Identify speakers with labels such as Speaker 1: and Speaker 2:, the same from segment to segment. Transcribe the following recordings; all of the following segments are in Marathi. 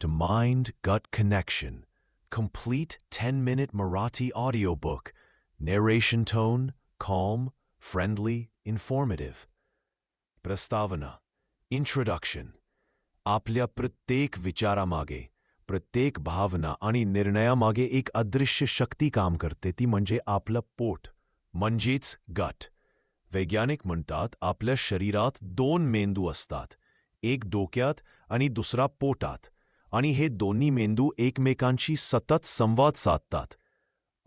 Speaker 1: to Mind-Gut Connection, complete 10-minute Marathi audiobook, narration tone, calm, friendly, informative. प्रस्तावना, इंट्रोडक्शन. आपल्या प्रत्येक विचारामागे, प्रत्येक भावना आणि निर्णयामागे एक अदृश्य शक्ती काम करते, ती म्हणजे आपलं पोट, म्हणजेच गट. वैज्ञानिक म्हणतात आपल्या शरीरात 2 मेंदू असतात, एक डोक्यात आणि दुसरा पोटात, आणि हे दोन्ही मेंदू एकमेकांशी सतत संवाद साधतात.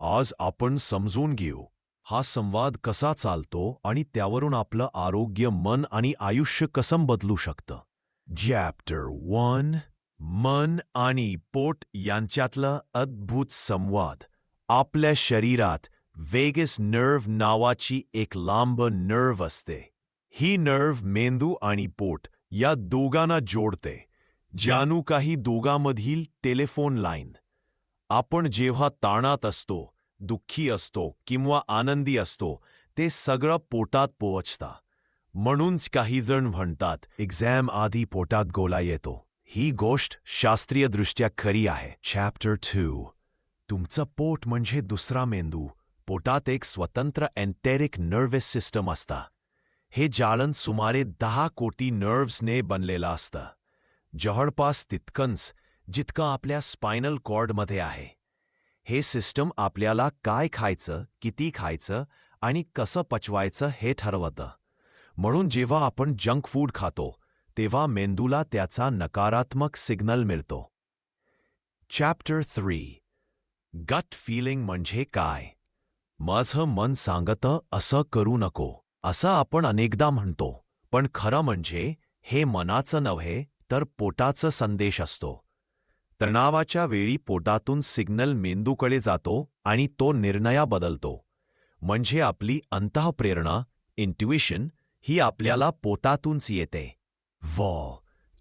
Speaker 1: आज आपण समजून घेऊ हा संवाद कसा चालतो आणि त्यावरून आपलं आरोग्य, मन आणि आयुष्य कसं बदलू शकतं. चॅप्टर 1, मन आणि पोट यांच्यातला अद्भुत संवाद. आपल्या शरीरात वेगस नर्व नावाची एक लांब नर्व असते. ही नर्व मेंदू आणि पोट या दोघांना जोडते, जणू काही दोघांमधील टेलिफोन लाईन. आपण जेव्हा ताणात असतो, दुःखी असतो किंवा आनंदी असतो, ते सगळं पोटात पोहोचतं. म्हणूनच काही जण म्हणतात एक्झाम आधी पोटात गोळा येतो. ही गोष्ट शास्त्रीयदृष्ट्या खरी आहे. चॅप्टर 2, तुमचं पोट म्हणजे दुसरा मेंदू. पोटात एक स्वतंत्र एंटेरिक नर्वस सिस्टम असतं. हे जाळं सुमारे 10 कोटी नर्व्सने बनलेलं असतं, जवळपास तितकंच जितकं आपल्या स्पायनल कॉर्डमध्ये आहे. हे सिस्टम आपल्याला काय खायचं, किती खायचं आणि कसं पचवायचं हे ठरवतं. म्हणून जेव्हा आपण जंक फूड खातो, तेव्हा मेंदूला त्याचा नकारात्मक सिग्नल मिळतो. चॅप्टर 3, गट फिलिंग म्हणजे काय? माझं मन सांगतं असं करू नको, असं आपण अनेकदा म्हणतो, पण खरं म्हणजे हे मनाचं नव्हे तर पोटाचा संदेश असतो. तणावाच्या वेळी पोटातून सिग्नल मेंदूकडे जातो आणि तो निर्णय बदलतो. म्हणजे आपली अंतःप्रेरणा, इंट्युइशन, ही आपल्याला पोटातूनच येते.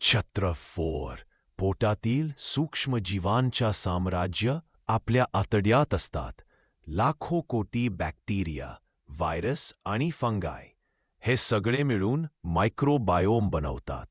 Speaker 1: चॅप्टर 4, पोटातील सूक्ष्म जीवांच्या साम्राज्य आपल्या आतड्यात असतात. लाखो कोटी बॅक्टेरिया, व्हायरस आणि फंगाई. हे सगळे मिळून मायक्रोबायोम बनवतात.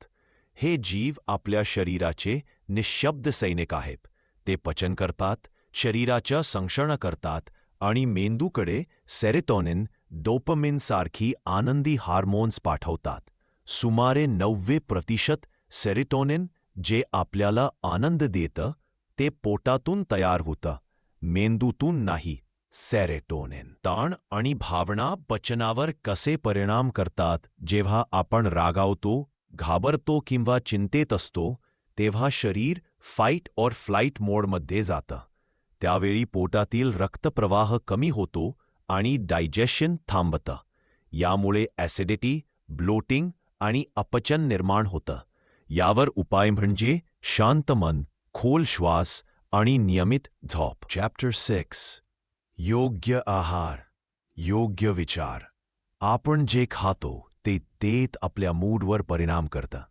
Speaker 1: हे जीव आपल्या शरीराचे निःशब्द सैनिक आहेत. ते पचन करतात, शरीराचं संरक्षण करतात आणि मेंदूकडे सेरोटोनिन, डोपामिन सारखी आनंदी हार्मोन्स पाठवतात. सुमारे 90% सेरोटोनिन, जे आपल्याला आनंद देतं, ते पोटातून तयार होतं, मेंदूतून नाही. सेरोटोनिन ताण आणि भावना पचनावर कसे परिणाम करतात? जेव्हा आपण रागावतो, घाबरतो किंवा चिंतेत असतो, तेव्हा शरीर फाईट और फ्लाईट मोडमध्ये जातं. त्यावेळी पोटातील रक्तप्रवाह कमी होतो आणि डायजेशन थांबतं. यामुळे ॲसिडिटी, ब्लोटिंग आणि अपचन निर्माण होतं. यावर उपाय म्हणजे शांत मन, खोल श्वास आणि नियमित झोप. चॅप्टर 6, योग्य आहार, योग्य विचार. आपण जे खातो ते तेच आपल्या मूडवर परिणाम करतं.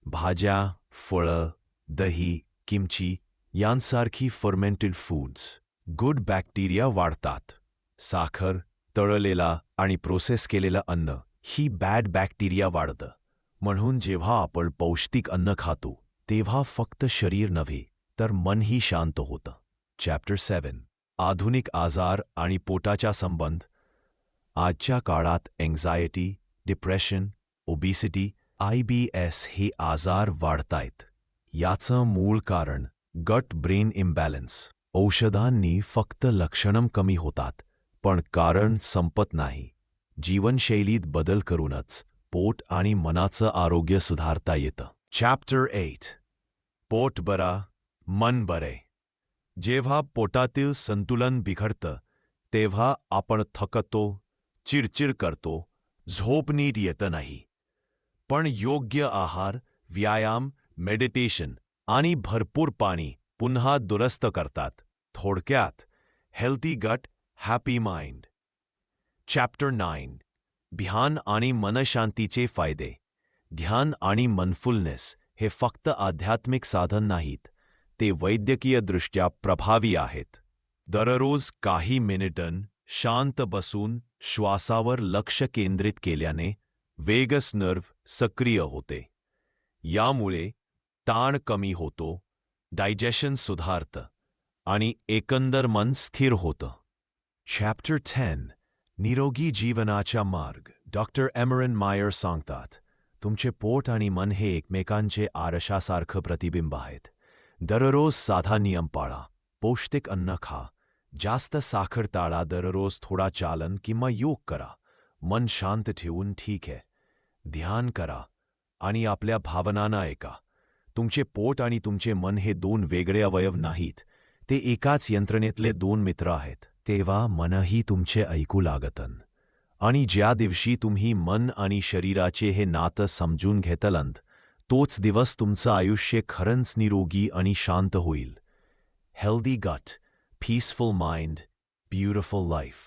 Speaker 1: भाज्या, फळं, दही, किमची यांसारखी फर्मेंटेड फूड्स गुड बॅक्टेरिया वाढतात. साखर, तळलेला आणि प्रोसेस केलेलं अन्न ही बॅड बॅक्टेरिया वाढतं. म्हणून जेव्हा आपण पौष्टिक अन्न खातो, तेव्हा फक्त शरीर नव्हे तर मनही शांत होतं. चॅप्टर 7, आधुनिक आजार आणि पोटाचा संबंध. आजच्या काळात एन्झायटी, डिप्रेशन, ओबेसिटी, IBS हे आजार वाढतायत. याचं मूळ कारण गट ब्रेन इम्बॅलन्स. औषधांनी फक्त लक्षणं कमी होतात, पण कारण संपत नाही. जीवनशैलीत बदल करूनच पोट आणि मनाचं आरोग्य सुधारता येतं. चॅप्टर 8, पोट बरा, मन बरे. जेव्हा पोटातील संतुलन बिघडतं, तेव्हा आपण थकतो, चिडचिड करतो, झोप नीट येत नाही. पण योग्य आहार, व्यायाम, मेडिटेशन आणि भरपूर पाणी पुन्हा दुरुस्त करतात. थोडक्यात, हेल्थी गट, हॅपी माइंड. चॅप्टर 9, ध्यान आणि मनशांतीचे फायदे. ध्यान आणि माइंडफुलनेस हे फक्त आध्यात्मिक साधन नाहीत, ते वैद्यकीयदृष्ट्या प्रभावी आहेत. दररोज काही मिनिटं शांत बसून श्वासावर लक्ष केंद्रित केल्याने वेगस नर्व सक्रिय होते. यामुळे ताण कमी होतो, डायजेशन सुधारतं आणि एकंदर मन स्थिर होतं. चॅप्टर 10 निरोगी जीवनाचा मार्ग. डॉक्टर एमरन मायर सांगतात, तुमचे पोट आणि मन हे एकमेकांचे आरशासारखं प्रतिबिंब आहेत. दररोज साधा नियम पाळा. पौष्टिक अन्न खा. जास्त साखर टाळा. दररोज थोडा चालन किंवा योग करा. मन शांत ठेवून ठीक आहे. ध्यान करा आणि आपल्या भावनांना ऐका. तुमचे पोट आणि तुमचे मन हे दोन वेगळे अवयव नाहीत. ते एकाच यंत्रणेतले दोन मित्र आहेत. तेव्हा मनही तुमचे ऐकू लागतं. आणि ज्या दिवशी तुम्ही मन आणि शरीराचे हे नातं समजून घेतलंत, तोच दिवस तुमचं आयुष्य खरंच निरोगी आणि शांत होईल. Healthy gut, peaceful mind, beautiful life.